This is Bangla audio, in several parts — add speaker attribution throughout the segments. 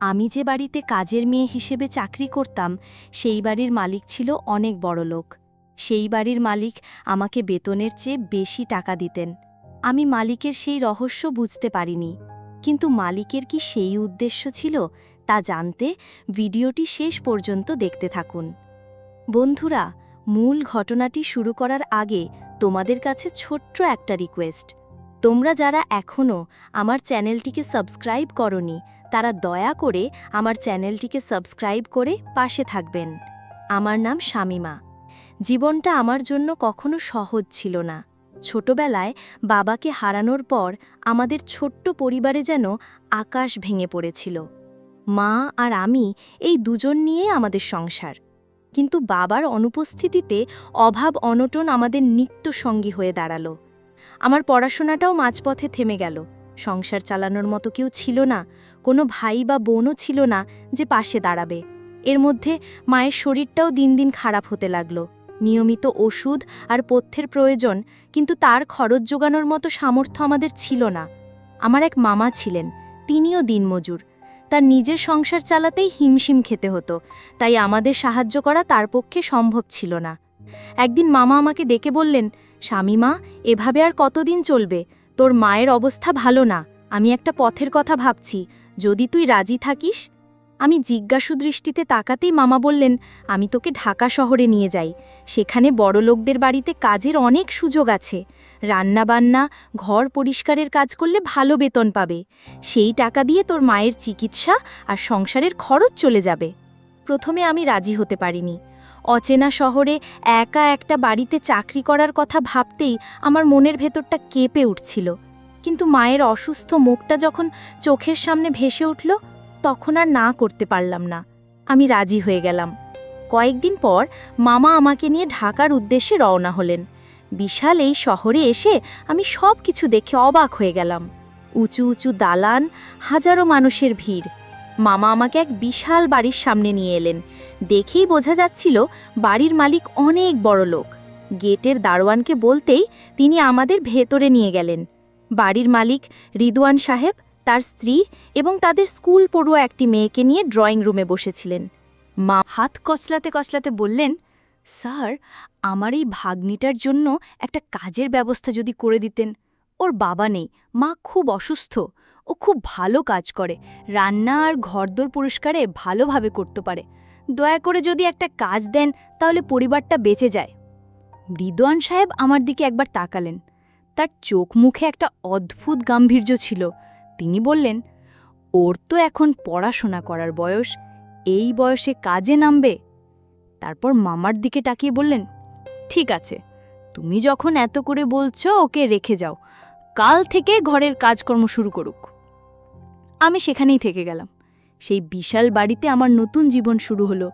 Speaker 1: আমি যে বাড়িতে কাজের মেয়ে হিসেবে চাকরি করতাম সেই বাড়ির মালিক ছিল অনেক বড়লোক। সেই বাড়ির মালিক আমাকে বেতনের চেয়ে বেশি টাকা দিতেন। আমি মালিকের সেই রহস্য বুঝতে পারিনি, কিন্তু মালিকের কি সেই উদ্দেশ্য ছিল তা জানতে ভিডিওটি শেষ পর্যন্ত দেখতে থাকুন। বন্ধুরা, মূল ঘটনাটি শুরু করার আগে তোমাদের কাছে ছোট্ট একটা রিকোয়েস্ট। তোমরা যারা এখনও আমার চ্যানেলটিকে সাবস্ক্রাইব করনি তারা দয়া করে আমার চ্যানেলটিকে সাবস্ক্রাইব করে পাশে থাকবেন। আমার নাম শামিমা। জীবনটা আমার জন্য কখনো সহজ ছিল না। ছোটবেলায় বাবাকে হারানোর পর আমাদের ছোট্ট পরিবারে যেন আকাশ ভেঙে পড়েছিল। মা আর আমি এই দুজন নিয়ে আমাদের সংসার। কিন্তু বাবার অনুপস্থিতিতে অভাব অনটন আমাদের নিত্য সঙ্গী হয়ে দাঁড়ালো। আমার পড়াশোনাটাও মাঝপথে থেমে গেল। সংসার চালানোর মতো কেউ ছিল না, কোনো ভাই বা বোনও ছিল না যে পাশে দাঁড়াবে। এর মধ্যে মায়ের শরীরটাও দিন দিন খারাপ হতে লাগলো। নিয়মিত ওষুধ আর পথ্যের প্রয়োজন, কিন্তু তার খরচ জোগানোর মতো সামর্থ্য আমাদের ছিল না। আমার এক মামা ছিলেন, তিনিও দিনমজুর। তার নিজের সংসার চালাতেই হিমশিম খেতে হতো, তাই আমাদের সাহায্য করা তার পক্ষে সম্ভব ছিল না। একদিন মামা আমাকে ডেকে বললেন, শামিমা, এভাবে আর কতদিন চলবে? তোর মায়ের অবস্থা ভালো না। আমি একটা পথের কথা ভাবছি, যদি তুই রাজি থাকিস। আমি জিজ্ঞাসু দৃষ্টিতে তাকাতেই মামা বললেন, আমি তোকে ঢাকা শহরে নিয়ে যাই। সেখানে বড়লোকদের বাড়িতে কাজের অনেক সুযোগ আছে। রান্নাবান্না, ঘর পরিষ্কারের কাজ করলে ভালো বেতন পাবে। সেই টাকা দিয়ে তোর মায়ের চিকিৎসা আর সংসারের খরচ চলে যাবে। প্রথমে আমি রাজি হতে পারিনি। অচেনা শহরে একা একটা বাড়িতে চাকরি করার কথা ভাবতেই আমার মনের ভেতরটা কেঁপে উঠছিল। কিন্তু মায়ের অসুস্থ মুখটা যখন চোখের সামনে ভেসে উঠল, তখন আর না করতে পারলাম না। আমি রাজি হয়ে গেলাম। কয়েকদিন পর মামা আমাকে নিয়ে ঢাকার উদ্দেশ্যে রওনা হলেন। বিশাল এই শহরে এসে আমি সব কিছু দেখে অবাক হয়ে গেলাম। উঁচু উঁচু দালান, হাজারো মানুষের ভিড়। মামা আমাকে এক বিশাল বাড়ির সামনে নিয়ে এলেন। দেখেই বোঝা যাচ্ছিল বাড়ির মালিক অনেক বড় লোক। গেটের দারোয়ানকে বলতেই তিনি আমাদের ভেতরে নিয়ে গেলেন। বাড়ির মালিক রিদওয়ান সাহেব, তার স্ত্রী এবং তাদের স্কুল পড়ুয়া একটি মেয়েকে নিয়ে ড্রয়িং রুমে বসেছিলেন। মা হাত কচলাতে কচলাতে বললেন, স্যার, আমার এই ভাগ্নিটার জন্য একটা কাজের ব্যবস্থা যদি করে দিতেন। ওর বাবা নেই, মা খুব অসুস্থ। ও খুব ভালো কাজ করে, রান্না আর ঘরদোর পরিষ্কারে ভালোভাবে করতে পারে। দয়া করে যদি একটা কাজ দেন তাহলে পরিবারটা বেঁচে যায়। রিদওয়ান সাহেব আমার দিকে একবার তাকালেন। তার চোখ মুখে একটা অদ্ভুত গাম্ভীর্য ছিল। তিনি বললেন, ওর তো এখন পড়াশোনা করার বয়স, এই বয়সে কাজে নামবে? তারপর মামার দিকে তাকিয়ে বললেন, ঠিক আছে, তুমি যখন এত করে বলছো ওকে রেখে যাও। কাল থেকে ঘরের কাজকর্ম শুরু করুক। আমি সেখানেই থেকে গেলাম। সেই বিশাল বাড়িতে আমার নতুন জীবন শুরু হলো।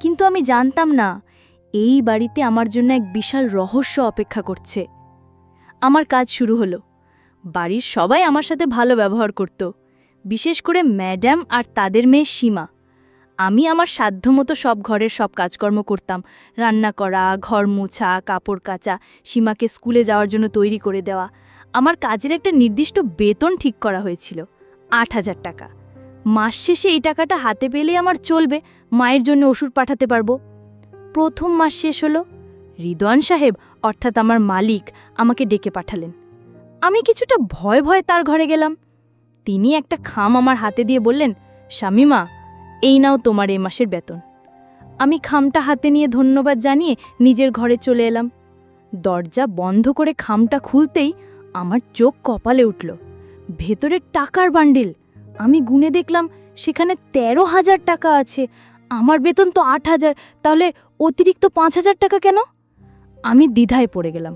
Speaker 1: কিন্তু আমি জানতাম না, এই বাড়িতে আমার জন্য এক বিশাল রহস্য অপেক্ষা করছে। আমার কাজ শুরু হলো। বাড়ির সবাই আমার সাথে ভালো ব্যবহার করত, বিশেষ করে ম্যাডাম আর তাদের মেয়ে সীমা। আমি আমার সাধ্যমতো সব ঘরের সব কাজকর্ম করতাম। রান্না করা, ঘর মোছা, কাপড় কাচা, সীমাকে স্কুলে যাওয়ার জন্য তৈরি করে দেওয়া। আমার কাজের একটা নির্দিষ্ট বেতন ঠিক করা হয়েছিল, ৮,০০০ টাকা। মাস শেষে এই টাকাটা হাতে পেলেই আমার চলবে, মায়ের জন্য ওষুধ পাঠাতে পারবো। প্রথম মাস শেষ হলো। রিদওয়ান সাহেব, অর্থাৎ আমার মালিক, আমাকে ডেকে পাঠালেন। আমি কিছুটা ভয়ে ভয়ে তার ঘরে গেলাম। তিনি একটা খাম আমার হাতে দিয়ে বললেন, শামিমা, এই নাও তোমার এই মাসের বেতন। আমি খামটা হাতে নিয়ে ধন্যবাদ জানিয়ে নিজের ঘরে চলে এলাম। দরজা বন্ধ করে খামটা খুলতেই আমার চোখ কপালে উঠল। ভেতরে টাকার বান্ডিল। আমি গুনে দেখলাম সেখানে ১৩,০০০ টাকা আছে। আমার বেতন তো ৮,০০০, তাহলে অতিরিক্ত ৫,০০০ টাকা কেন? আমি দ্বিধায় পড়ে গেলাম।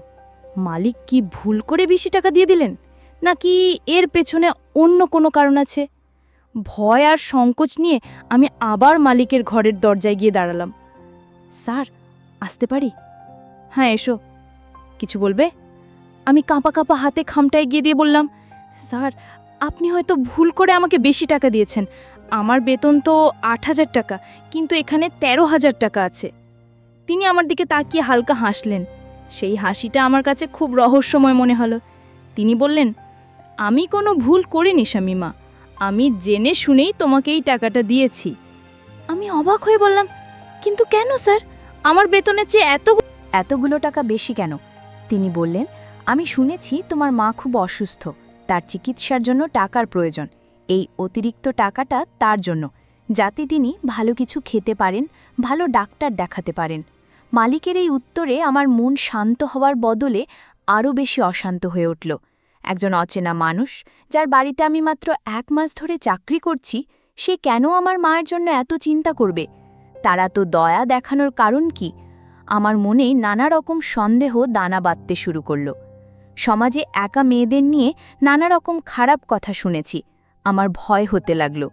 Speaker 1: মালিক কি ভুল করে বেশি টাকা দিয়ে দিলেন, নাকি এর পেছনে অন্য কোনো কারণ আছে? ভয় আর সংকোচ নিয়ে আমি আবার মালিকের ঘরের দরজায় গিয়ে দাঁড়ালাম। স্যার, আসতে পারি? হ্যাঁ, এসো। কিছু বলবে? আমি কাঁপা কাঁপা হাতে খামটা এগিয়ে দিয়ে বললাম, স্যার, আপনি হয়তো ভুল করে আমাকে বেশি টাকা দিয়েছেন। আমার বেতন তো ৮,০০০ টাকা, কিন্তু এখানে ১৩,০০০ টাকা আছে। তিনি আমার দিকে তাকিয়ে হালকা হাসলেন। সেই হাসিটা আমার কাছে খুব রহস্যময় মনে হলো। তিনি বললেন, আমি কোনো ভুল করিনি শামিমা।
Speaker 2: আমি জেনে শুনেই তোমাকে এই টাকাটা দিয়েছি। আমি অবাক হয়ে বললাম, কিন্তু কেন স্যার? আমার বেতনের চেয়ে
Speaker 1: এতগুলো টাকা বেশি কেন? তিনি বললেন, আমি শুনেছি তোমার মা খুব অসুস্থ, তার চিকিৎসার জন্য টাকার প্রয়োজন। এই অতিরিক্ত টাকাটা তার জন্য, যাতে তিনি ভালো কিছু খেতে পারেন, ভালো ডাক্তার দেখাতে পারেন। মালিকের এই উত্তরে আমার মন শান্ত হওয়ার বদলে আরও বেশি অশান্ত হয়ে উঠল। একজন অচেনা মানুষ, যার বাড়িতে আমি মাত্র 1 মাস ধরে চাকরি করছি, সে কেন আমার মায়ের জন্য এত চিন্তা করবে? তারা তো দয়া দেখানোর কারণ কি? আমার মনে নানা রকম সন্দেহ দানা বাঁধতে শুরু করল। সমাজে একা মেয়েদের নিয়ে নানা রকম খারাপ কথা শুনেছি। আমার ভয় হতে লাগল।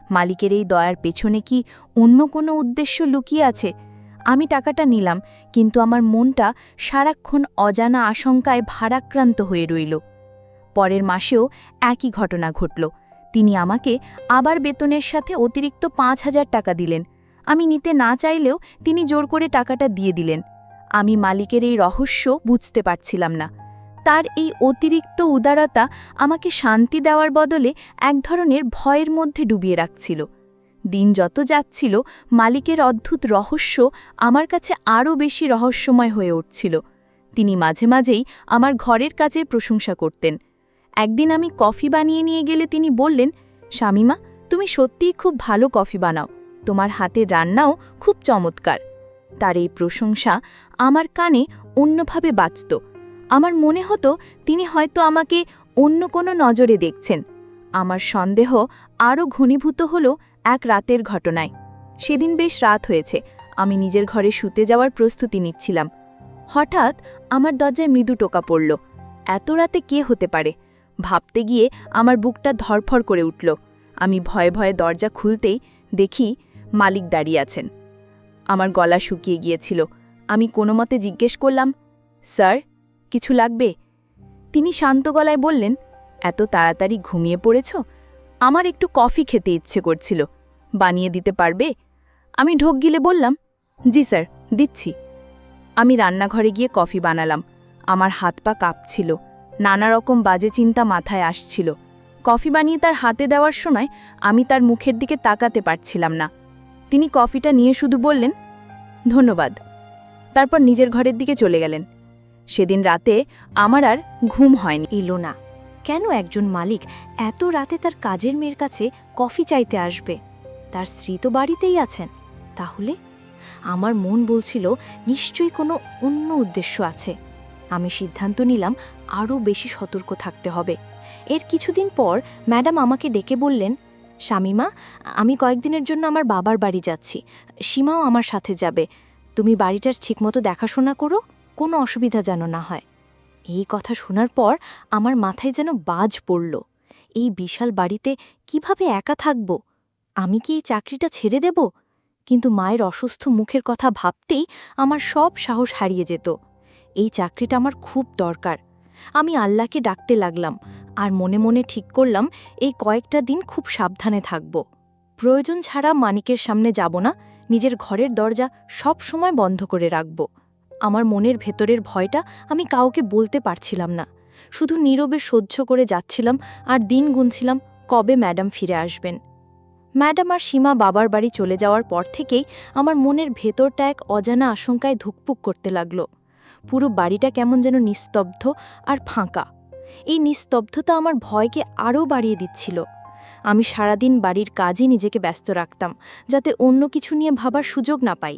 Speaker 1: মালিকের এই দয়ার পেছনে কি অন্য কোনো উদ্দেশ্য লুকিয়ে আছে? আমি টাকাটা নিলাম, কিন্তু আমার মনটা সারাক্ষণ অজানা আশঙ্কায় ভারাক্রান্ত হয়ে রইল। পরের মাসেও একই ঘটনা ঘটল। তিনি আমাকে আবার বেতনের সাথে অতিরিক্ত 5,000 টাকা দিলেন। আমি নিতে না চাইলেও তিনি জোর করে টাকাটা দিয়ে দিলেন। আমি মালিকের এই রহস্য বুঝতে পারছিলাম না। তার এই অতিরিক্ত উদারতা আমাকে শান্তি দেওয়ার বদলে এক ধরনের ভয়ের মধ্যে ডুবিয়ে রাখছিল। দিন যত যাচ্ছিল, মালিকের অদ্ভুত রহস্য আমার কাছে আরও বেশি রহস্যময় হয়ে উঠছিল। তিনি মাঝে মাঝেই আমার ঘরের কাজের প্রশংসা করতেন। একদিন আমি কফি বানিয়ে নিয়ে গেলে তিনি বললেন, শামিমা, তুমি সত্যিই খুব ভালো কফি বানাও, তোমার হাতের রান্নাও খুব চমৎকার। তার এই প্রশংসা আমার কানে অন্যভাবে বাজত। আমার মনে হতো তিনি হয়তো আমাকে অন্য কোনো নজরে দেখছেন। আমার সন্দেহ আরও ঘনীভূত হল এক রাতের ঘটনায়। সেদিন বেশ রাত হয়েছে, আমি নিজের ঘরে শুতে যাওয়ার প্রস্তুতি নিচ্ছিলাম। হঠাৎ আমার দরজায় মৃদু টোকা পড়ল। এত রাতে কে হতে পারে ভাবতে গিয়ে আমার বুকটা ধরফর করে উঠল। আমি ভয়ে ভয়ে দরজা খুলতেই দেখি মালিক দাঁড়িয়ে আছেন। আমার গলা শুকিয়ে গিয়েছিল। আমি কোনোমতে জিজ্ঞেস করলাম, স্যার, কিছু লাগবে? তিনি শান্ত গলায় বললেন, এত তাড়াতাড়ি ঘুমিয়ে পড়েছ? আমার একটু কফি খেতে ইচ্ছে করছিল, বানিয়ে দিতে পারবে? আমি ঢোক গিলে বললাম, জি স্যার, দিচ্ছি। আমি রান্নাঘরে গিয়ে কফি বানালাম। আমার হাত পা কাঁপছিল, নানা রকম বাজে চিন্তা মাথায় আসছিল। কফি বানিয়ে তার হাতে দেওয়ার সময় আমি তার মুখের দিকে তাকাতে পারছিলাম না। তিনি কফিটা নিয়ে শুধু বললেন, ধন্যবাদ। তারপর নিজের ঘরের দিকে চলে গেলেন। সেদিন রাতে আমার আর ঘুম হয়নি। এলো না। কেন একজন মালিক এত রাতে তার কাজের মেয়ের কাছে কফি চাইতে আসবে? তার স্ত্রী তো বাড়িতেই আছেন। তাহলে আমার মন বলছিল নিশ্চয়ই কোনো অন্য উদ্দেশ্য আছে। আমি সিদ্ধান্ত নিলাম আরও বেশি সতর্ক থাকতে হবে। এর কিছুদিন পর ম্যাডাম আমাকে ডেকে বললেন, শামিমা, আমি কয়েকদিনের জন্য আমার বাবার বাড়ি যাচ্ছি, সীমাও আমার সাথে যাবে। তুমি বাড়িটার ঠিকমতো দেখাশোনা করো, কোনো অসুবিধা যেন না হয়। এই কথা শোনার পর আমার মাথায় যেন বাজ পড়ল। এই বিশাল বাড়িতে কিভাবে একা থাকব? আমি কি এই চাকরিটা ছেড়ে দেব? কিন্তু মায়ের অসুস্থ মুখের কথা ভাবতেই আমার সব সাহস হারিয়ে যেত। এই চাকরিটা আমার খুব দরকার। আমি আল্লাহকে ডাকতে লাগলাম আর মনে মনে ঠিক করলাম এই কয়েকটা দিন খুব সাবধানে থাকব। প্রয়োজন ছাড়া মানিকের সামনে যাব না, নিজের ঘরের দরজা সব সময় বন্ধ করে রাখব। আমার মনের ভেতরের ভয়টা আমি কাউকে বলতে পারছিলাম না। শুধু নীরবে সহ্য করে যাচ্ছিলাম আর দিন গুনছিলাম কবে ম্যাডাম ফিরে আসবেন। ম্যাডাম আর সীমা বাবার বাড়ি চলে যাওয়ার পর থেকেই আমার মনের ভেতরটা এক অজানা আশঙ্কায় ধুকপুক করতে লাগল। পুরো বাড়িটা কেমন যেন নিস্তব্ধ আর ফাঁকা। এই নিস্তব্ধতা আমার ভয়কে আরও বাড়িয়ে দিচ্ছিল। আমি সারাদিন বাড়ির কাজে নিজেকে ব্যস্ত রাখতাম, যাতে অন্য কিছু নিয়ে ভাবার সুযোগ না পাই।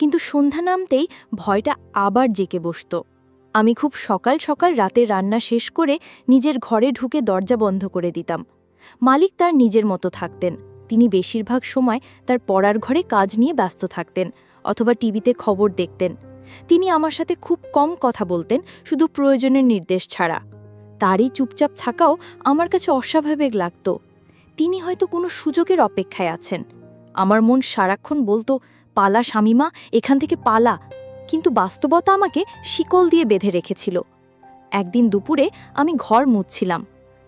Speaker 1: কিন্তু সন্ধ্যা নামতেই ভয়টা আবার জেকে বসত। আমি খুব সকাল সকাল রাতের রান্না শেষ করে নিজের ঘরে ঢুকে দরজা বন্ধ করে দিতাম। মালিক তার নিজের মতো থাকতেন। তিনি বেশিরভাগ সময় তার পড়ার ঘরে কাজ নিয়ে ব্যস্ত থাকতেন অথবা টিভিতে খবর দেখতেন। তিনি আমার সাথে খুব কম কথা বলতেন, শুধু প্রয়োজনের নির্দেশ ছাড়া। তারই চুপচাপ থাকাও আমার কাছে অস্বাভাবিক লাগত। তিনি হয়তো কোনো সুযোগের অপেক্ষায় আছেন। আমার মন সারাক্ষণ বলতো, পালা শামিমা, এখান থেকে পালা। কিন্তু বাস্তবতা আমাকে শিকল দিয়ে বেঁধে রেখেছিল। একদিন দুপুরে আমি ঘর মুছছিলাম।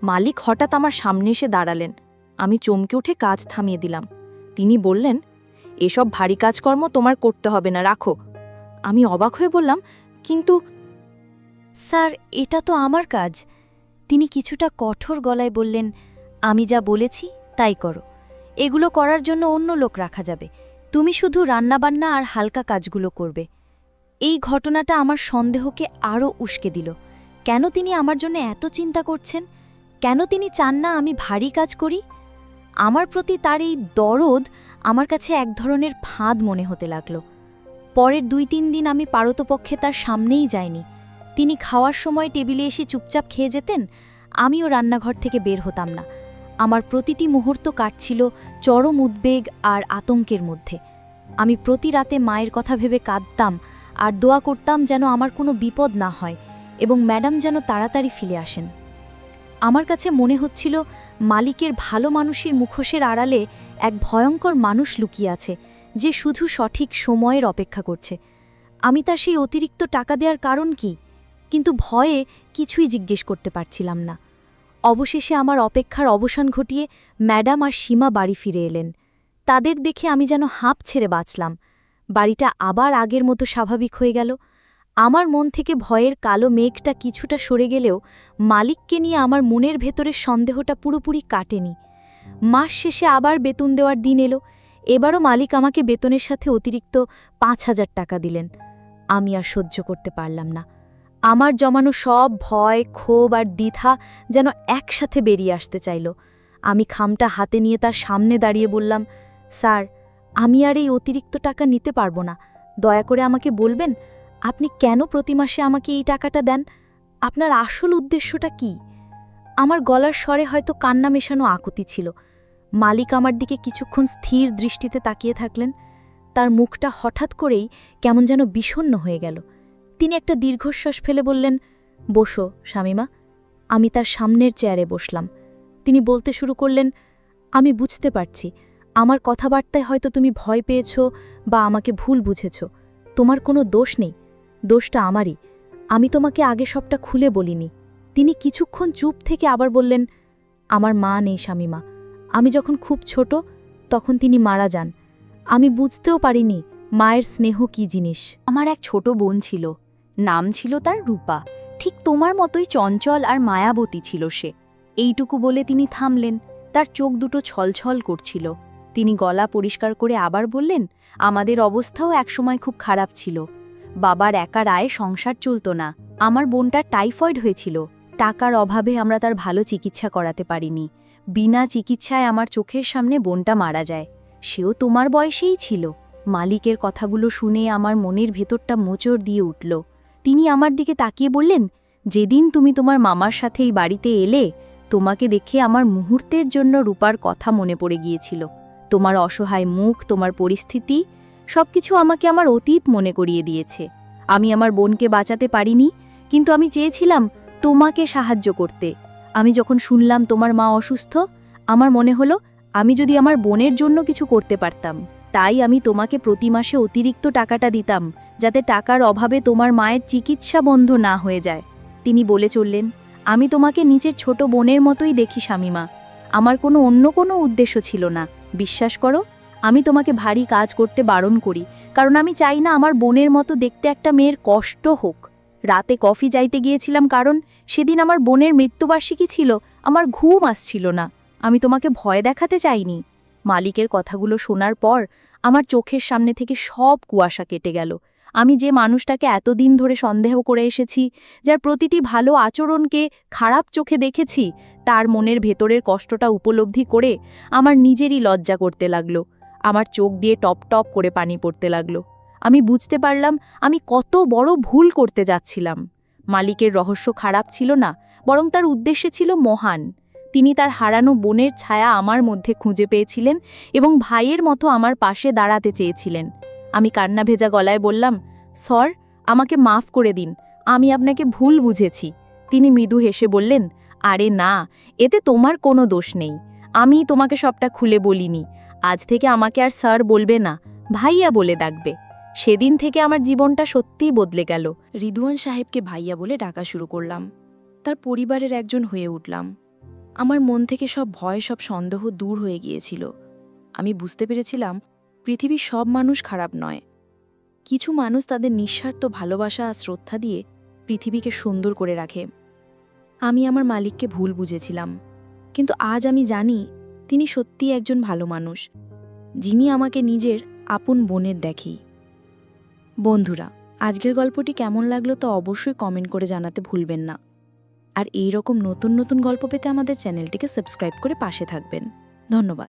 Speaker 1: মালিক হঠাৎ আমার সামনে এসে দাঁড়ালেন। আমি চমকে উঠে কাজ থামিয়ে দিলাম। তিনি বললেন, এসব ভারী কাজকর্ম তোমার করতে হবে না, রাখো। আমি অবাক হয়ে বললাম, কিন্তু স্যার, এটা তো আমার কাজ। তিনি কিছুটা কঠোর গলায় বললেন, আমি যা বলেছি তাই করো। এগুলো করার জন্য অন্য লোক রাখা যাবে, তুমি শুধু রান্নাবান্না আর হালকা কাজগুলো করবে। এই ঘটনাটা আমার সন্দেহকে আরও উস্কে দিল। কেন তিনি আমার জন্য এত চিন্তা করছেন? কেন তিনি চান না আমি ভারী কাজ করি? আমার প্রতি তার এই দরদ আমার কাছে এক ধরনের ফাঁদ মনে হতে লাগল। পরের 2-3 দিন আমি পারতপক্ষে তার সামনেই যাইনি। তিনি খাওয়ার সময় টেবিলে এসে চুপচাপ খেয়ে যেতেন, আমিও রান্নাঘর থেকে বের হতাম না। আমার প্রতিটি মুহূর্ত কাটছিল চরম উদ্বেগ আর আতঙ্কের মধ্যে। আমি প্রতি রাতে মায়ের কথা ভেবে কাঁদতাম আর দোয়া করতাম যেন আমার কোনো বিপদ না হয় এবং ম্যাডাম যেন তাড়াতাড়ি ফিরে আসেন। আমার কাছে মনে হচ্ছিল মালিকের ভালো মানুষের মুখোশের আড়ালে এক ভয়ঙ্কর মানুষ লুকিয়ে আছে, যে শুধু সঠিক সময়ের অপেক্ষা করছে। আমি তার সেই অতিরিক্ত টাকা দেওয়ার কারণ কি? কিন্তু ভয়ে কিছুই জিজ্ঞেস করতে পারছিলাম না। অবশেষে আমার অপেক্ষার অবসান ঘটিয়ে ম্যাডাম আর সীমা বাড়ি ফিরে এলেন। তাদের দেখে আমি যেন হাঁপ ছেড়ে বাঁচলাম। বাড়িটা আবার আগের মতো স্বাভাবিক হয়ে গেল। আমার মন থেকে ভয়ের কালো মেঘটা কিছুটা সরে গেলেও মালিককে নিয়ে আমার মনের ভেতরের সন্দেহটা পুরোপুরি কাটেনি। মাস শেষে আবার বেতন দেওয়ার দিন এলো। এবারও মালিক আমাকে বেতনের সাথে অতিরিক্ত 5,000 টাকা দিলেন। আমি আর সহ্য করতে পারলাম না। আমার জমানো সব ভয়, ক্ষোভ আর দ্বিধা যেন একসাথে বেরিয়ে আসতে চাইল। আমি খামটা হাতে নিয়ে তার সামনে দাঁড়িয়ে বললাম, স্যার, আমি আর এই অতিরিক্ত টাকা নিতে পারবো না। দয়া করে আমাকে বলবেন, আপনি কেন প্রতি মাসে আমাকে এই টাকাটা দেন? আপনার আসল উদ্দেশ্যটা কি? আমার গলার স্বরে হয়তো কান্না মেশানো আকুতি ছিল। মালিক আমার দিকে কিছুক্ষণ স্থির দৃষ্টিতে তাকিয়ে থাকলেন। তার মুখটা হঠাৎ করেই কেমন যেন বিষণ্ণ হয়ে গেল। তিনি একটা দীর্ঘশ্বাস ফেলে বললেন, বসো শামিমা। আমি তার সামনের চেয়ারে বসলাম। তিনি বলতে শুরু করলেন, আমি বুঝতে পারছি আমার কথাবার্তায় হয়তো তুমি ভয় পেয়েছ বা আমাকে ভুল বুঝেছ। তোমার কোনো দোষ নেই, দোষটা আমারই। আমি তোমাকে আগে সবটা খুলে বলিনি। তিনি কিছুক্ষণ চুপ থেকে আবার বললেন, আমার মা নেই শামিমা। আমি যখন খুব ছোট তখন তিনি মারা যান। আমি বুঝতেও পারিনি মায়ের স্নেহ কী জিনিস।
Speaker 2: আমার এক ছোট বোন ছিল, নাম ছিল তার রূপা। ঠিক তোমার মতোই চঞ্চল আর মায়াবতী ছিল সে। এইটুকু বলে তিনি থামলেন। তার চোখ দুটো ছলছল করছিল। তিনি গলা পরিষ্কার করে আবার বললেন, আমাদের অবস্থাও একসময় খুব খারাপ ছিল। বাবার একা আয়ে সংসার চলত না। আমার বোনটার টাইফয়েড হয়েছিল। টাকার অভাবে আমরা তার ভালো চিকিৎসা করাতে পারিনি। বিনা চিকিৎসায় আমার চোখের সামনে বোনটা মারা যায়। সেও তোমার বয়সেই ছিল। মালিকের কথাগুলো শুনে আমার মনের ভেতরটা মোচড় দিয়ে উঠল। তিনি আমার দিকে তাকিয়ে বললেন, যেদিন তুমি তোমার মামার সাথে এই বাড়িতে এলে, তোমাকে দেখে আমার মুহূর্তের জন্য রূপার কথা মনে পড়ে গিয়েছিল। তোমার অসহায় মুখ, তোমার পরিস্থিতি সবকিছু আমাকে আমার অতীত মনে করিয়ে দিয়েছে। আমি আমার বোনকে বাঁচাতে পারিনি, কিন্তু আমি চেয়েছিলাম তোমাকে সাহায্য করতে। আমি যখন শুনলাম তোমার মা অসুস্থ, আমার মনে হলো আমি যদি আমার বোনের জন্য কিছু করতে পারতাম। তাই আমি তোমাকে প্রতি মাসে অতিরিক্ত টাকাটা দিতাম, যাতে টাকার অভাবে তোমার মায়ের চিকিৎসা বন্ধ না হয়ে যায়। তিনি বলে চললেন, আমি তোমাকে নিচের ছোট বোনের মতোই দেখি শামিমা। আমার অন্য কোনো উদ্দেশ্য ছিল না। বিশ্বাস করো, আমি তোমাকে ভারী কাজ করতে বারণ করি, কারণ আমি চাই না আমার বোনের মতো দেখতে একটা মেয়ের কষ্ট হোক। রাতে কফি যাইতে গিয়েছিলাম কারণ সেদিন আমার বোনের মৃত্যুবার্ষিকী ছিল। আমার ঘুম আসছিল না। আমি তোমাকে ভয় দেখাতে চাইনি। মালিকের কথাগুলো শোনার পর আমার চোখের সামনে থেকে সব কুয়াশা কেটে গেল। আমি যে মানুষটাকে এতদিন ধরে সন্দেহ করে এসেছি, যার প্রতিটি ভালো আচরণকে খারাপ চোখে দেখেছি, তার মনের ভেতরের কষ্টটা উপলব্ধি করে আমার নিজেরই লজ্জা করতে লাগলো। আমার চোখ দিয়ে টপ টপ করে পানি পড়তে লাগলো। আমি বুঝতে পারলাম আমি কত বড় ভুল করতে যাচ্ছিলাম। মালিকের রহস্য খারাপ ছিল না, বরং তার উদ্দেশ্যে ছিল মহান। তিনি তার হারানো বোনের ছায়া আমার মধ্যে খুঁজে পেয়েছিলেন এবং ভাইয়ের মতো আমার পাশে দাঁড়াতে চেয়েছিলেন। আমি কান্না ভেজা গলায় বললাম, স্যার, আমাকে মাফ করে দিন, আমি আপনাকে ভুল বুঝেছি। তিনি মৃদু হেসে বললেন, আরে না, এতে তোমার কোনো দোষ নেই। আমি তোমাকে সবটা খুলে বলিনি। আজ থেকে আমাকে আর স্যার বলবে না, ভাইয়া বলে ডাকবে। সেদিন থেকে আমার জীবনটা সত্যিই বদলে গেল।
Speaker 1: রিদওয়ান সাহেবকে ভাইয়া বলে ডাকা শুরু করলাম। তার পরিবারের একজন হয়ে উঠলাম। আমার মন থেকে সব ভয়, সব সন্দেহ দূর হয়ে গিয়েছিল। আমি বুঝতে পেরেছিলাম পৃথিবীর সব মানুষ খারাপ নয়। কিছু মানুষ তাদের নিঃস্বার্থ ভালোবাসা আর শ্রদ্ধা দিয়ে পৃথিবীকে সুন্দর করে রাখে। আমি আমার মালিককে ভুল বুঝেছিলাম, কিন্তু আজ আমি জানি তিনি সত্যিই একজন ভালো মানুষ, যিনি আমাকে নিজের আপন বোনের দেখেই। বন্ধুরা, আজকের গল্পটি কেমন লাগলো তা অবশ্যই কমেন্ট করে জানাতে ভুলবেন না। আর এই রকম নতুন নতুন গল্প পেতে আমাদের চ্যানেলটিকে সাবস্ক্রাইব করে পাশে থাকবেন। ধন্যবাদ।